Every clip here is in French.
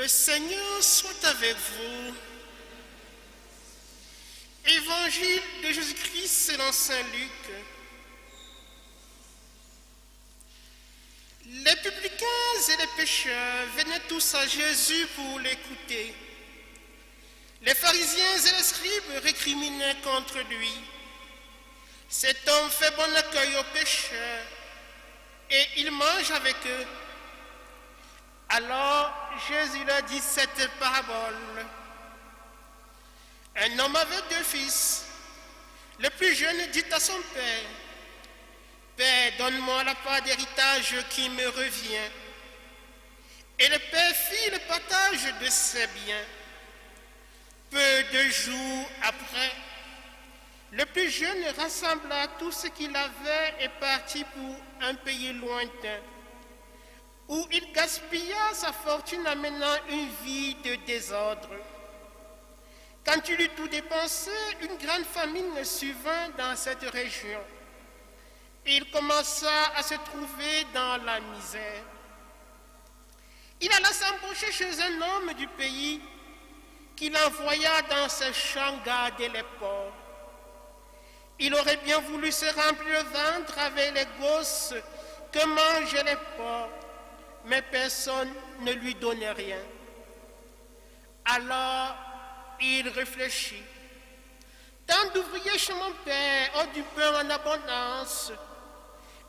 Le Seigneur soit avec vous. Évangile de Jésus-Christ selon saint Luc. Les publicains et les pécheurs venaient tous à Jésus pour l'écouter. Les pharisiens et les scribes récriminaient contre lui. Cet homme fait bon accueil aux pécheurs et il mange avec eux. Alors Jésus leur dit cette parabole. Un homme avait 2 fils. Le plus jeune dit à son père, « Père, donne-moi la part d'héritage qui me revient. » Et le père fit le partage de ses biens. Peu de jours après, le plus jeune rassembla tout ce qu'il avait et partit pour un pays lointain, où il gaspilla sa fortune en menant une vie de désordre. Quand il eut tout dépensé, une grande famine survint dans cette région. Il commença à se trouver dans la misère. Il alla s'embaucher chez un homme du pays qu'il envoya dans ses champs garder les porcs. Il aurait bien voulu se remplir le ventre avec les gosses que mangeaient les porcs, mais personne ne lui donnait rien. Alors il réfléchit. Tant d'ouvriers chez mon père ont du pain en abondance,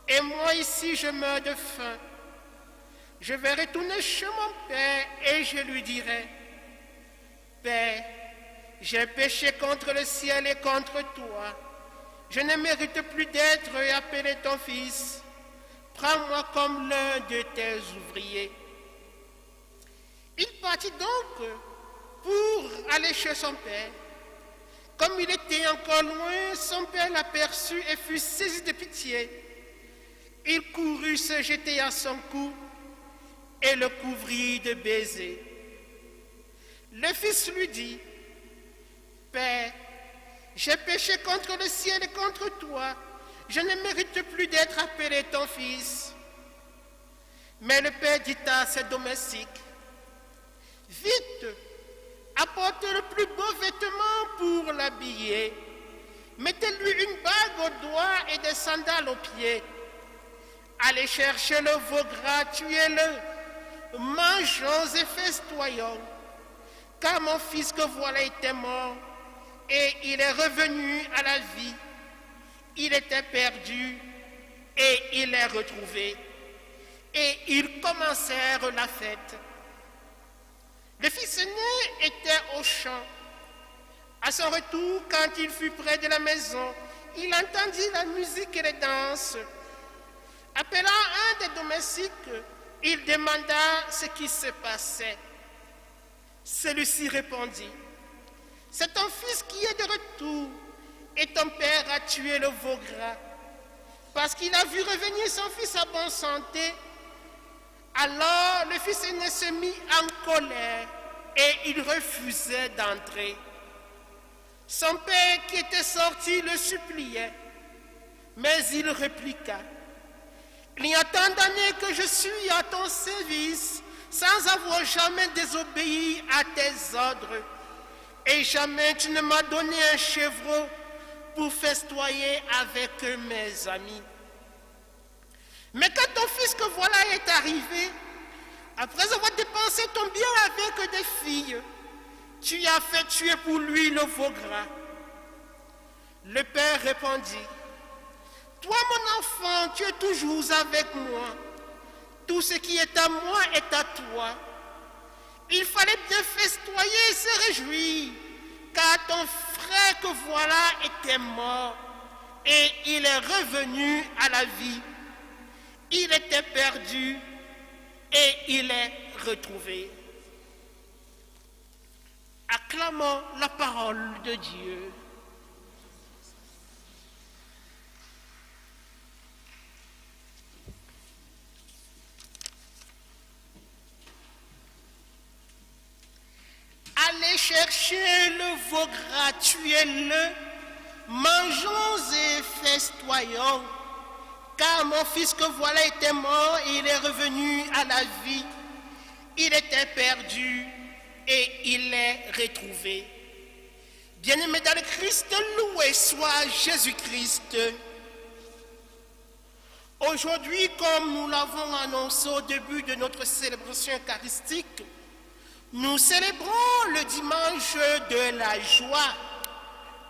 et moi ici je meurs de faim. Je vais retourner chez mon père et je lui dirai, Père, j'ai péché contre le ciel et contre toi. Je ne mérite plus d'être appelé ton fils. Prends-moi comme l'un de tes ouvriers. Il partit donc pour aller chez son père. Comme il était encore loin, son père l'aperçut et fut saisi de pitié. Il courut se jeter à son cou et le couvrit de baisers. Le fils lui dit, « Père, j'ai péché contre le ciel et contre toi. Je ne mérite plus d'être appelé ton fils. » Mais le père dit à ses domestiques, « Vite, apportez le plus beau vêtement pour l'habiller. Mettez-lui une bague au doigt et des sandales aux pieds. Allez chercher le veau gras, tuez-le. Mangeons et festoyons. Car mon fils que voilà était mort, et il est revenu à la vie. Il était perdu, et il est retrouvé. » Et ils commencèrent la fête. Le fils aîné était au champ. À son retour, quand il fut près de la maison, il entendit la musique et les danses. Appelant un des domestiques, il demanda ce qui se passait. Celui-ci répondit, « C'est ton fils qui est de retour, et ton père a tué le veau gras. Parce qu'il a vu revenir son fils à bonne santé. » Alors le fils aîné se mit en colère, et il refusait d'entrer. Son père qui était sorti le suppliait, mais il répliqua, « Il y a tant d'années que je suis à ton service, sans avoir jamais désobéi à tes ordres, et jamais tu ne m'as donné un chevreau pour festoyer avec mes amis. Mais quand ton fils que voilà est arrivé, après avoir dépensé ton bien avec des filles, tu as fait tuer pour lui le veau gras. » Le père répondit, « Toi, mon enfant, tu es toujours avec moi. Tout ce qui est à moi est à toi. Il fallait bien festoyer et se réjouir, car ton frère que voilà était mort, et il est revenu à la vie. Il était perdu, et il est retrouvé. » Acclamons la parole de Dieu. Allez chercher le veau gras, tuez-le, mangeons et festoyons, car mon fils que voilà était mort et il est revenu à la vie. Il était perdu et il est retrouvé. Bien-aimés dans le Christ, loué soit Jésus-Christ. Aujourd'hui, comme nous l'avons annoncé au début de notre célébration eucharistique, nous célébrons le dimanche de la joie,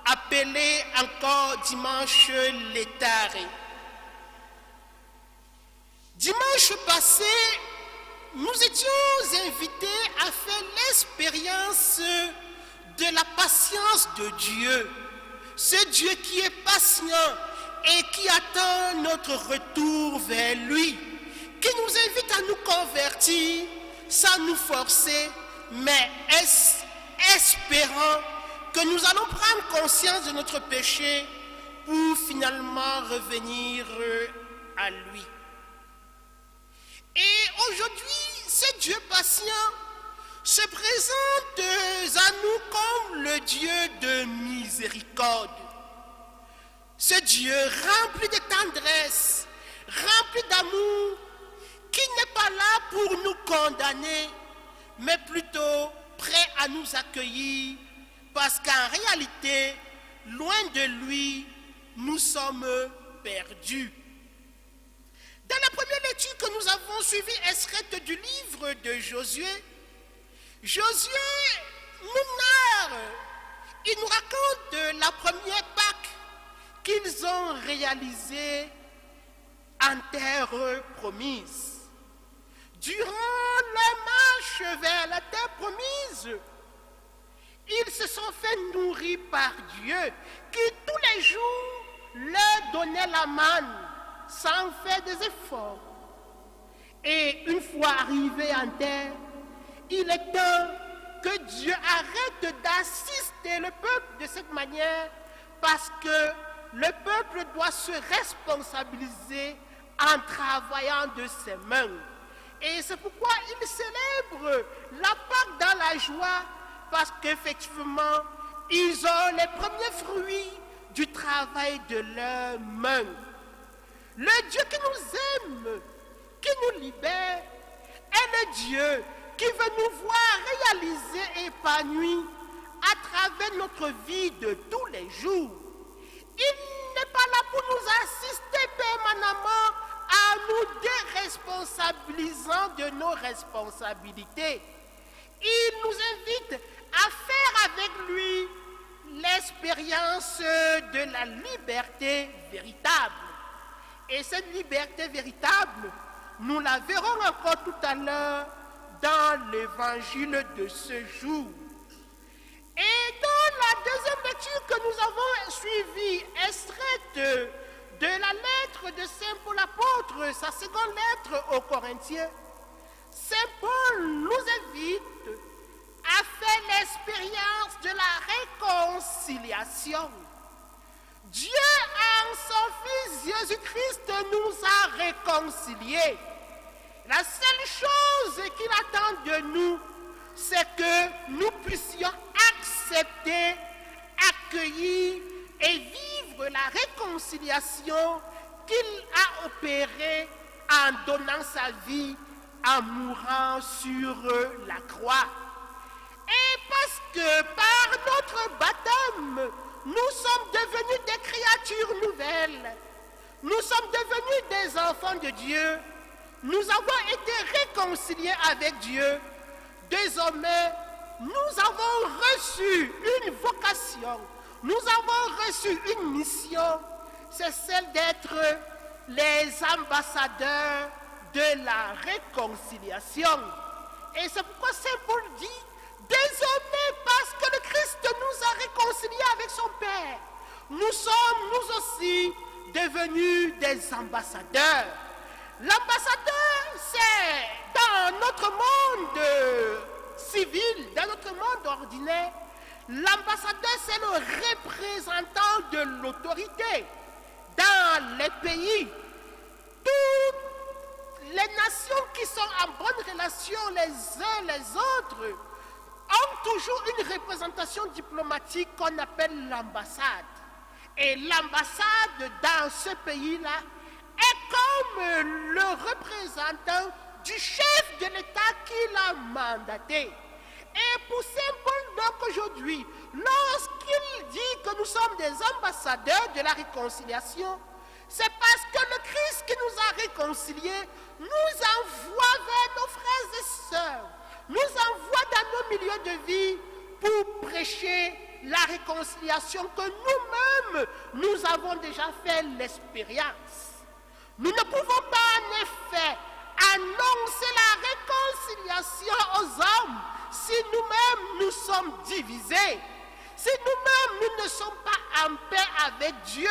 appelé encore dimanche létharé. Dimanche passé, nous étions invités à faire l'expérience de la patience de Dieu. Ce Dieu qui est patient et qui attend notre retour vers lui, qui nous invite à nous convertir sans nous forcer, mais espérant que nous allons prendre conscience de notre péché pour finalement revenir à lui. Et aujourd'hui, ce Dieu patient se présente à nous comme le Dieu de miséricorde. Ce Dieu rempli de tendresse, rempli d'amour, qui n'est pas là pour nous condamner, mais plutôt prêt à nous accueillir, parce qu'en réalité, loin de lui, nous sommes perdus. Dans la première lecture que nous avons suivie, extraite du livre de Josué, Josué nous narre, il nous raconte la première Pâque qu'ils ont réalisée en terre promise. Durant la marche vers la terre promise, ils se sont fait nourrir par Dieu, qui tous les jours leur donnait la manne sans faire des efforts. Et une fois arrivés en terre, il est temps que Dieu arrête d'assister le peuple de cette manière, parce que le peuple doit se responsabiliser en travaillant de ses mains. Et c'est pourquoi il célèbre la Pâque dans la joie, parce qu'effectivement, ils ont les premiers fruits du travail de leurs mains. Le Dieu qui nous aime, qui nous libère, est le Dieu qui veut nous voir réaliser et épanouis à travers notre vie de tous les jours. Il n'est pas là pour nous assister permanemment en nous déresponsabilisant de nos responsabilités. Il nous invite à faire avec lui l'expérience de la liberté véritable. Et cette liberté véritable, nous la verrons encore tout à l'heure dans l'évangile de ce jour. Et dans la deuxième lecture que nous avons suivie, extraite de la lettre de Saint Paul apôtre, sa seconde lettre aux Corinthiens, Saint Paul nous invite à faire l'expérience de la réconciliation. Dieu, en son Fils Jésus-Christ, nous a réconciliés. La seule chose qu'il attend de nous, c'est que nous puissions accepter, accueillir et vivre la réconciliation qu'il a opérée en donnant sa vie, en mourant sur la croix. Et parce que par notre baptême, nous sommes devenus des créatures nouvelles. Nous sommes devenus des enfants de Dieu. Nous avons été réconciliés avec Dieu. Désormais, nous avons reçu une vocation. Nous avons reçu une mission. C'est celle d'être les ambassadeurs de la réconciliation. Et c'est pourquoi Saint Paul dit: désormais, parce que le Christ nous a réconciliés avec son Père, nous sommes nous aussi devenus des ambassadeurs. L'ambassadeur, c'est dans notre monde civil, dans notre monde ordinaire, l'ambassadeur, c'est le représentant de l'autorité. Dans les pays, toutes les nations qui sont en bonne relation les uns les autres ont toujours une représentation diplomatique qu'on appelle l'ambassade. Et l'ambassade dans ce pays-là est comme le représentant du chef de l'État qui l'a mandaté. Et pour symbole donc aujourd'hui, lorsqu'il dit que nous sommes des ambassadeurs de la réconciliation, c'est parce que le Christ qui nous a réconciliés nous envoie vers nos frères et sœurs, nous envoie dans nos milieux de vie pour prêcher la réconciliation que nous-mêmes, nous avons déjà fait l'expérience. Nous ne pouvons pas en effet annoncer la réconciliation aux hommes si nous-mêmes nous sommes divisés, si nous-mêmes nous ne sommes pas en paix avec Dieu.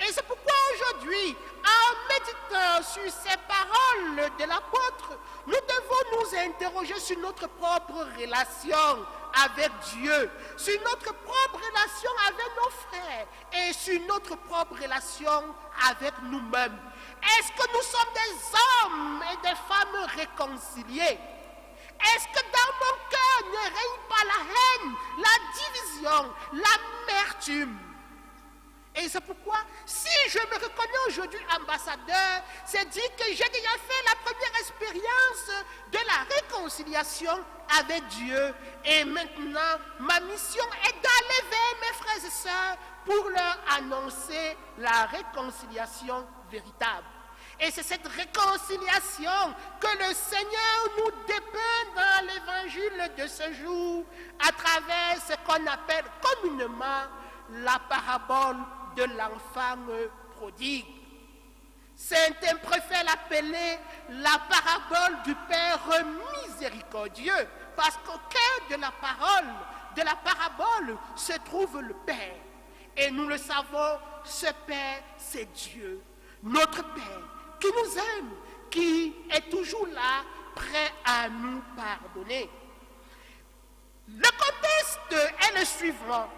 Et c'est pourquoi aujourd'hui, en méditant sur ces paroles de l'apôtre, nous devons nous interroger sur notre propre relation avec Dieu, sur notre propre relation avec nos frères et sur notre propre relation avec nous-mêmes. Est-ce que nous sommes des hommes et des femmes réconciliés? Est-ce que dans mon cœur ne règne pas la haine, la division, l'amertume? Et c'est pourquoi, si je me reconnais aujourd'hui ambassadeur, c'est dire que j'ai déjà fait la première expérience de la réconciliation avec Dieu. Et maintenant, ma mission est d'aller vers mes frères et sœurs pour leur annoncer la réconciliation véritable. Et c'est cette réconciliation que le Seigneur nous dépeint dans l'évangile de ce jour à travers ce qu'on appelle communément la parabole de l'enfant prodigue. Saint-Aim préfère l'appeler la parabole du Père miséricordieux, parce qu'au cœur de la parabole se trouve le Père. Et nous le savons, ce Père, c'est Dieu, notre Père, qui nous aime, qui est toujours là, prêt à nous pardonner. Le contexte est le suivant.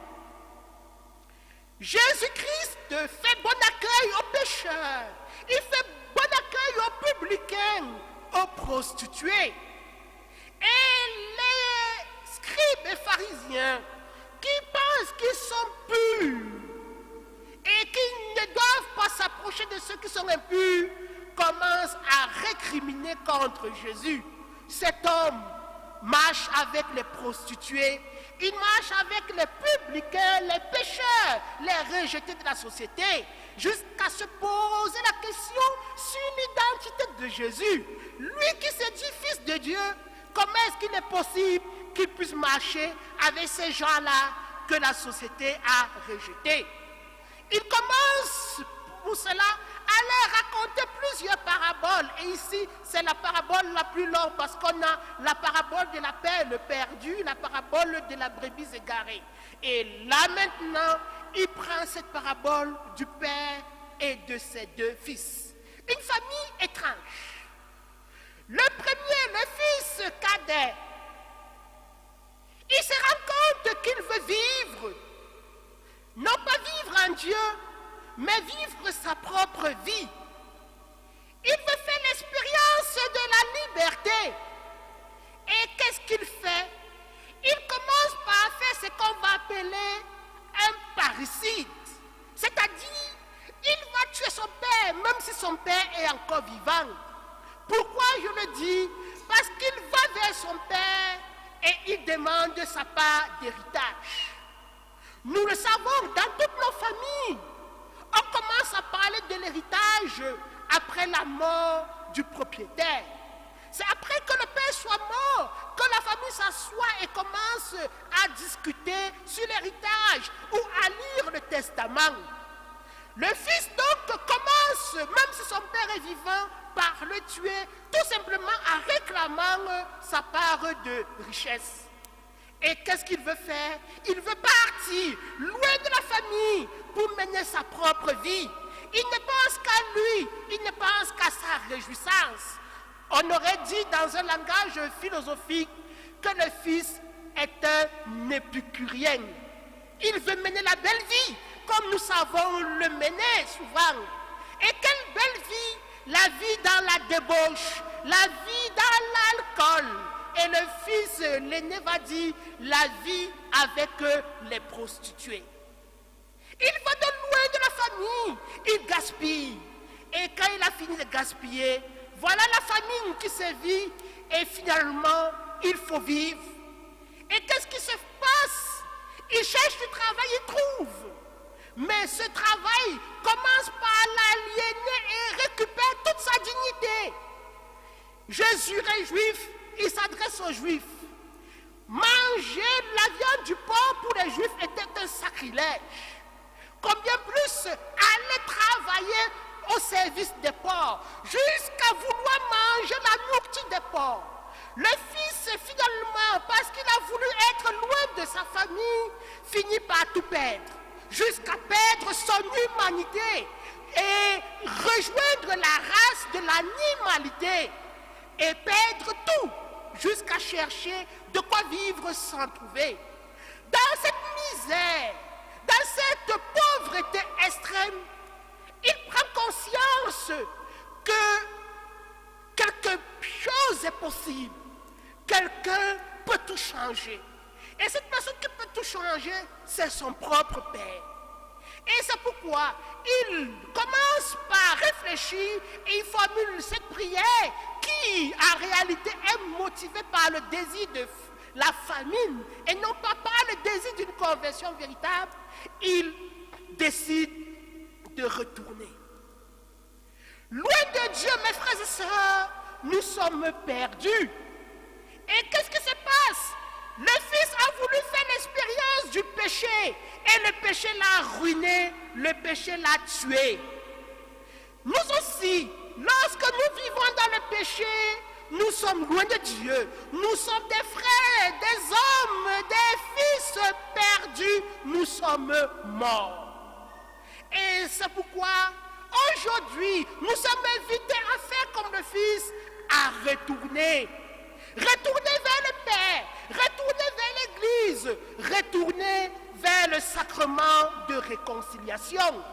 Jésus-Christ fait bon accueil aux pécheurs, il fait bon accueil aux publicains, aux prostituées. Et les scribes et pharisiens qui pensent qu'ils sont purs et qui ne doivent pas s'approcher de ceux qui sont impurs commencent à récriminer contre Jésus. Cet homme marche avec les prostituées, il marche avec les publicains, les pécheurs, les rejetés de la société, jusqu'à se poser la question sur l'identité de Jésus. Lui qui se dit fils de Dieu, comment est-ce qu'il est possible qu'il puisse marcher avec ces gens-là que la société a rejetés? Il commence pour cela à leur raconter plusieurs paraboles. Et ici, c'est la parabole la plus longue parce qu'on a la parabole de la perle perdue, la parabole de la brebis égarée. Et là maintenant, il prend cette parabole du père et de ses deux fils. Une famille étrange. Le premier, le fils cadet, il se rend compte qu'il veut vivre, non pas vivre en Dieu, mais vivre sa propre vie. Il veut faire l'expérience de la liberté. Et qu'est-ce qu'il fait? Il commence par faire ce qu'on va appeler un parricide. C'est-à-dire, il va tuer son père, même si son père est encore vivant. Pourquoi je le dis? Parce qu'il va vers son père et il demande sa part d'héritage. Nous le savons dans toutes nos familles. On commence à parler de l'héritage après la mort du propriétaire. C'est après que le père soit mort que la famille s'assoit et commence à discuter sur l'héritage ou à lire le testament. Le fils donc commence, même si son père est vivant, par le tuer, tout simplement en réclamant sa part de richesse. Et qu'est-ce qu'il veut faire? Il veut partir loin de la famille pour mener sa propre vie. Il ne pense qu'à lui, il ne pense qu'à sa réjouissance. On aurait dit dans un langage philosophique que le fils est un épicurien. Il veut mener la belle vie, comme nous savons le mener souvent. Et quelle belle vie! La vie dans la débauche, la vie dans l'alcool. Et le fils, l'aîné, va dire la vie avec les prostituées. Il va de loin de la famille, il gaspille. Et quand il a fini de gaspiller, Voilà la famine qui sévit et finalement, il faut vivre. Et qu'est-ce qui se passe? Il cherche du travail, il trouve. Mais ce travail commence par l'aliéner et récupère toute sa dignité. Jésus est juif, il s'adresse aux juifs. Manger la viande du porc pour les juifs était un sacrilège. Combien plus aller travailler au service des porcs, jusqu'à vouloir manger la nourriture des porcs. Le fils, finalement, parce qu'il a voulu être loin de sa famille, finit par tout perdre, jusqu'à perdre son humanité et rejoindre la race de l'animalité et perdre tout, jusqu'à chercher de quoi vivre sans trouver. Dans cette misère, dans cette pauvreté extrême, il prend conscience que quelque chose est possible. Quelqu'un peut tout changer. Et cette personne qui peut tout changer, c'est son propre Père. Et c'est pourquoi il commence par réfléchir et il formule cette prière qui, en réalité, est motivée par le désir de la famine et non pas par le désir d'une conversion véritable. Il décide de retourner. Loin de Dieu, mes frères et sœurs, nous sommes perdus. Et qu'est-ce qui se passe? Le Fils a voulu faire l'expérience du péché. Et le péché l'a ruiné, le péché l'a tué. Nous aussi, lorsque nous vivons dans le péché, nous sommes loin de Dieu. Nous sommes des frères, des hommes, des fils perdus. Nous sommes morts. Et c'est pourquoi aujourd'hui, nous sommes invités à faire comme le Fils, à retourner. Retourner vers le Père, retourner vers l'Église, retourner vers le sacrement de réconciliation.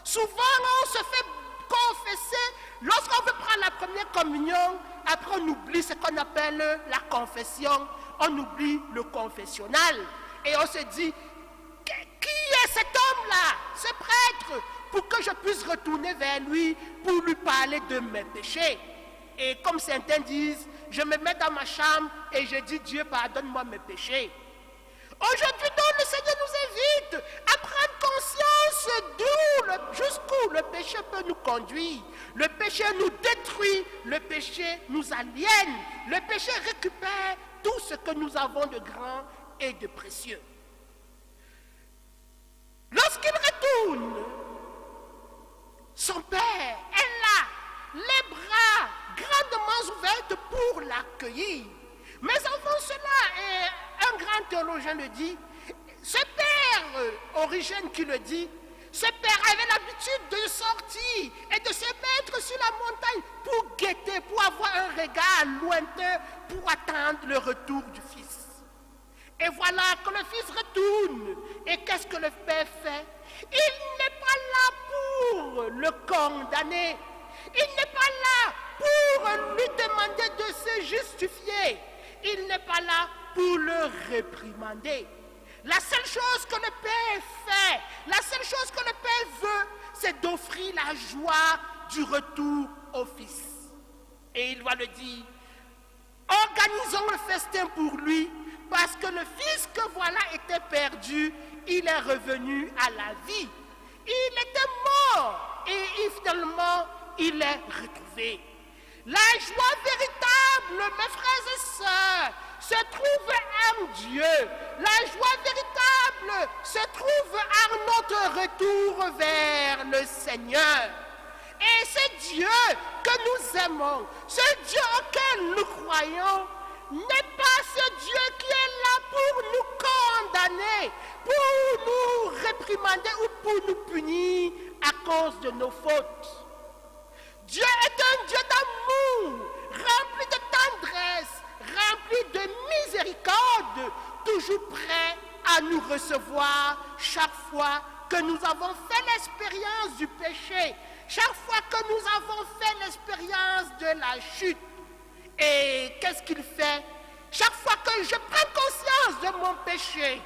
Souvent, on se fait confesser, lorsqu'on veut prendre la première communion, après on oublie ce qu'on appelle la confession, on oublie le confessionnal. Et on se dit, qui est cet homme-là, ce prêtre, pour que je puisse retourner vers lui, pour lui parler de mes péchés. Et comme certains disent, je me mets dans ma chambre et je dis, Dieu, pardonne-moi mes péchés. Aujourd'hui, donc, le Seigneur nous invite à prendre conscience jusqu'où le péché peut nous conduire. Le péché nous détruit, le péché nous aliène, le péché récupère tout ce que nous avons de grand et de précieux. Lorsqu'il retourne, son Père est là, les bras grandement ouverts pour l'accueillir. Mais avant cela, et un grand théologien le dit, ce Père, Origène qui le dit, ce Père avait l'habitude de sortir et de se mettre sur la montagne pour guetter, pour avoir un regard lointain, pour attendre le retour du Fils. Et voilà que le Fils retourne. Et qu'est-ce que le Père fait? Il n'est pas là pour le condamner. Il n'est pas là pour lui demander de se justifier. Il n'est pas là pour le réprimander. La seule chose que le Père fait, la seule chose que le Père veut, c'est d'offrir la joie du retour au Fils. Et il va le dire, organisons le festin pour lui, parce que le Fils que voilà était perdu, il est revenu à la vie. Il était mort et finalement, il est retrouvé. La joie véritable, mes frères et sœurs, se trouve en Dieu. La joie véritable se trouve en notre retour vers le Seigneur. Et ce Dieu que nous aimons, ce Dieu auquel nous croyons, n'est pas ce Dieu qui est là pour nous condamner, pour nous réprimander ou pour nous punir à cause de nos fautes. Dieu est un Dieu d'amour, rempli de tendresse, rempli de miséricorde, toujours prêt à nous recevoir chaque fois que nous avons fait l'expérience du péché, chaque fois que nous avons fait l'expérience de la chute. Et qu'est-ce qu'il fait? Chaque fois que je prends conscience de mon péché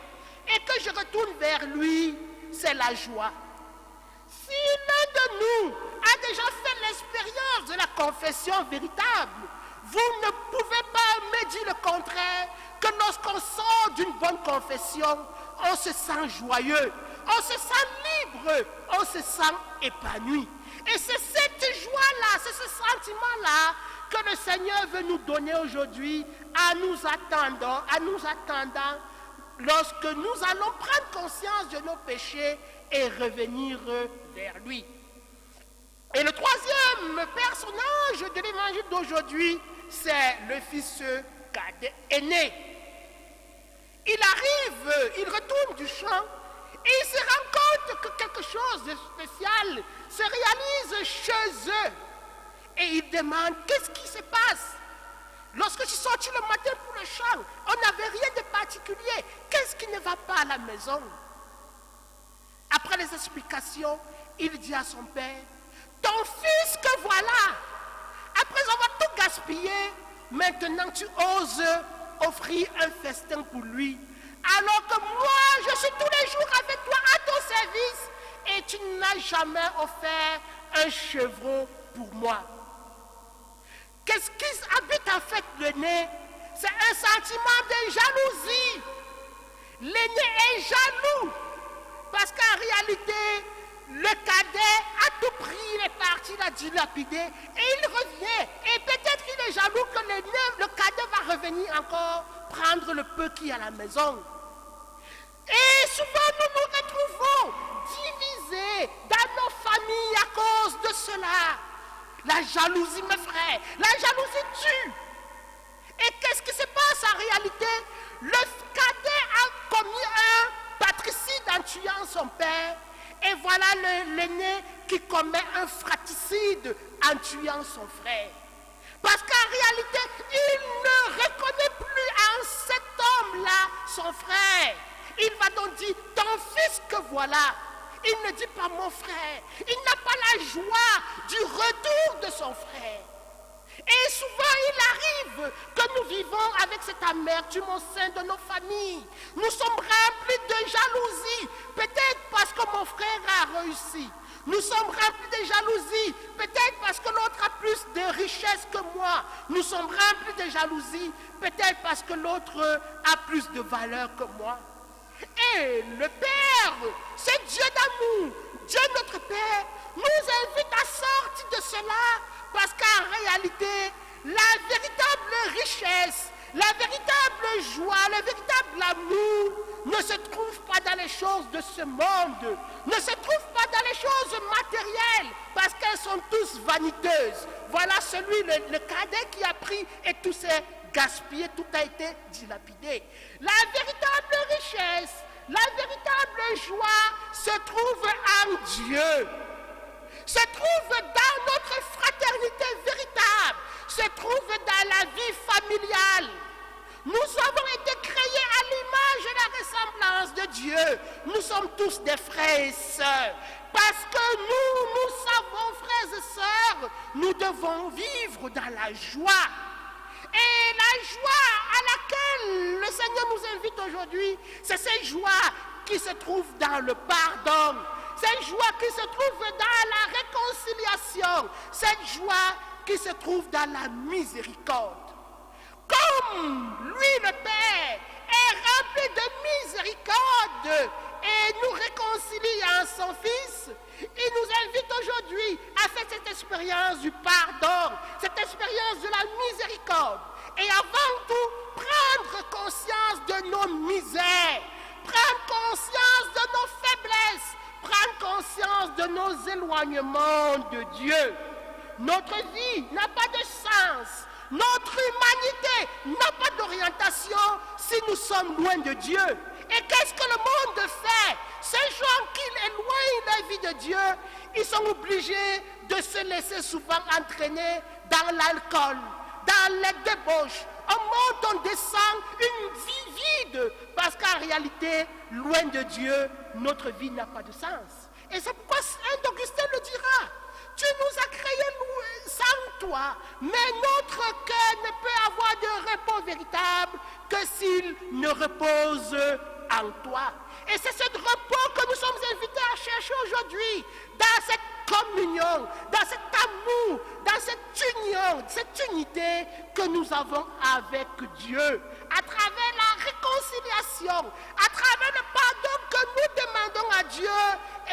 et que je retourne vers lui, c'est la joie. Si l'un de nous a déjà fait l'expérience de la confession véritable, vous ne pouvez pas me dire le contraire, que lorsqu'on sort d'une bonne confession, on se sent joyeux, on se sent libre, on se sent épanoui. Et c'est cette joie-là, c'est ce sentiment-là que le Seigneur veut nous donner aujourd'hui en nous attendant lorsque nous allons prendre conscience de nos péchés et revenir vers lui. Et le troisième personnage de l'évangile d'aujourd'hui, c'est le fils cadet aîné. Il arrive, il retourne du champ et il se rend compte que quelque chose de spécial se réalise chez eux. Et il demande, qu'est-ce qui se passe? Lorsque je suis sorti le matin pour le champ, on n'avait rien de particulier. Qu'est-ce qui ne va pas à la maison? Après les explications, il dit à son père, ton fils que voilà, après avoir tout gaspillé, maintenant tu oses offrir un festin pour lui. Alors que moi, je suis tous les jours avec toi à ton service et tu n'as jamais offert un chevreau pour moi. Qu'est-ce qui habite en fait l'aîné? C'est un sentiment de jalousie. L'aîné est jaloux parce qu'en réalité, le cadet a tout pris, il est parti, il a dilapidé et il revient. Et peut-être qu'il est jaloux que le cadet va revenir encore prendre le peu qui est à la maison. Et souvent nous nous retrouvons divisés dans nos familles à cause de cela. La jalousie, mes frères, la jalousie tue. Et qu'est-ce qui se passe en réalité? Le cadet a commis un patricide en tuant son père. Et voilà l'aîné qui commet un fratricide en tuant son frère. Parce qu'en réalité, il ne reconnaît plus en cet homme-là son frère. Il va donc dire, ton fils que voilà. Il ne dit pas mon frère. Il n'a pas la joie du retour de son frère. Et souvent, il arrive que nous vivons avec cette amertume au sein de nos familles. Nous sommes remplis de jalousie, peut-être parce que mon frère a réussi. Nous sommes remplis de jalousie, peut-être parce que l'autre a plus de richesse que moi. Nous sommes remplis de jalousie, peut-être parce que l'autre a plus de valeur que moi. Et le Père, c'est Dieu d'amour, Dieu notre Père, nous invite à sortir de cela parce qu'en réalité, la véritable richesse, la véritable joie, le véritable amour ne se trouve pas dans les choses de ce monde, ne se trouve pas dans les choses matérielles parce qu'elles sont tous vaniteuses. Voilà celui, le cadet qui a pris et tout s'est gaspillé, tout a été dilapidé. La véritable richesse, la véritable joie se trouve en Dieu, se trouve dans notre fraternité véritable, se trouve dans la vie familiale. Nous avons été créés à l'image et la ressemblance de Dieu. Nous sommes tous des frères et sœurs. Parce que nous savons, frères et sœurs, nous devons vivre dans la joie. Et la joie à laquelle le Seigneur nous invite aujourd'hui, c'est cette joie qui se trouve dans le pardon, cette joie qui se trouve dans la réconciliation, cette joie qui se trouve dans la miséricorde. Comme lui, le Père, est rempli de miséricorde et nous réconcilie en son Fils, il nous invite aujourd'hui à faire cette expérience du pardon, cette expérience de la miséricorde. Et avant tout, prendre conscience de nos misères, prendre conscience de nos faiblesses, prendre conscience de nos éloignements de Dieu. Notre vie n'a pas de sens. Notre humanité n'a pas d'orientation si nous sommes loin de Dieu. Et qu'est-ce que le monde fait? Ces gens qui éloignent la vie de Dieu, ils sont obligés de se laisser souvent entraîner dans l'alcool, dans les débauches. On monte, on descend, une vie vide. Parce qu'en réalité, loin de Dieu, notre vie n'a pas de sens. Et c'est pourquoi Saint Augustin le dira. Tu nous as créés sans toi, mais notre cœur ne peut avoir de repos véritable que s'il ne repose en toi. Et c'est ce repos que nous sommes invités à chercher aujourd'hui. aujourd'hui, dans cette communion, dans cet amour, dans cette union, cette unité que nous avons avec Dieu, à travers la réconciliation, à travers le pardon que nous demandons à Dieu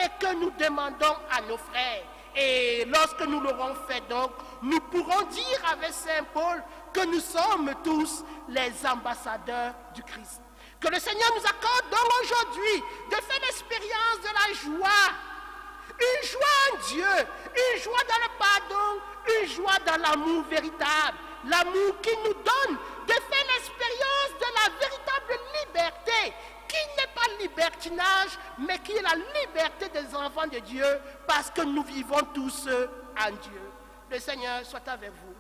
et que nous demandons à nos frères. Et lorsque nous l'aurons fait donc, nous pourrons dire avec Saint Paul que nous sommes tous les ambassadeurs du Christ. Que le Seigneur nous accorde donc aujourd'hui de faire l'expérience de la joie. Une joie en Dieu, une joie dans le pardon, une joie dans l'amour véritable. L'amour qui nous donne de faire l'expérience de la véritable liberté, qui n'est pas le libertinage, mais qui est la liberté des enfants de Dieu, parce que nous vivons tous en Dieu. Le Seigneur soit avec vous.